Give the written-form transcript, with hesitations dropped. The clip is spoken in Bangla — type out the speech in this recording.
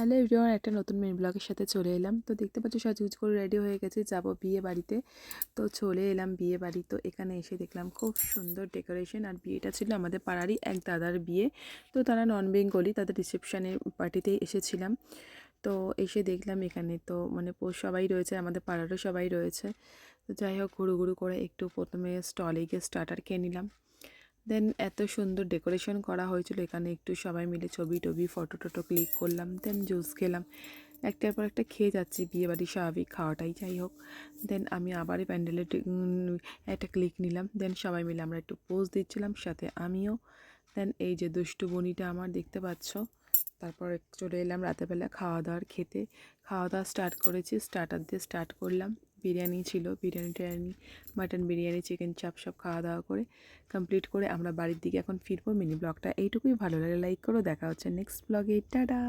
হ্যালো এভরিওয়ান, একটা নতুন মিনি ব্লগের সাথে চলে এলাম। তো দেখতে পাচ্ছ সাজুগুজ করে রেডি হয়ে গেছি, যাব বিয়ে বাড়িতে। তো চলে এলাম বিয়ে বাড়ি। তো এখানে এসে দেখলাম খুব সুন্দর ডেকোরেশন, আর বিয়েটা ছিল আমাদের পাড়ারই এক দাদার বিয়ে। তো তারা নন বেঙ্গলি, তাদের রিসেপশনের পার্টিতেই এসেছিলাম। তো এসে দেখলাম এখানে তো মানে সবাই রয়েছে, আমাদের পাড়ারও সবাই রয়েছে। তো যাই হোক, ঘুরু ঘুরু করে একটু প্রথমে স্টলে গিয়ে স্টার্টার খেয়ে নিলাম। দেন এত সুন্দর ডেকোরেশন করা হয়েছিল, এখানে একটু সবাই মিলে ছবি টবি ফটো টটো ক্লিক করলাম। দেন জুস খেলাম, একটার পর একটা খেয়ে যাচ্ছি, বিয়েবাড়ির স্বাভাবিক খাওয়াটাই। যাই হোক, দেন আমি আবারই প্যান্ডেলে একটা ক্লিক নিলাম। দেন সবাই মিলে আমরা একটু পোজ দিচ্ছিলাম, সাথে আমিও। দেন এই যে দুষ্টু বনিটা আমার, দেখতে পাচ্ছ। তারপর চলে এলাম রাতেরবেলা খাওয়া দাওয়ার খেতে। খাওয়া দাওয়া স্টার্ট করেছি, স্টার্টার দিয়ে স্টার্ট করলাম। বিরিয়ানি ছিল, বিরিয়ানি টিরিয়ানি, মাটন বিরিয়ানি, চিকেন চাপ সব খাওয়া দাওয়া করে কমপ্লিট করে আমরা বাড়ির দিকে এখন ফিরবো। মিনি ব্লগটা এইটুকুই, ভালো লাগে লাইক করো, দেখা হচ্ছে নেক্সট ব্লগে, টাটা।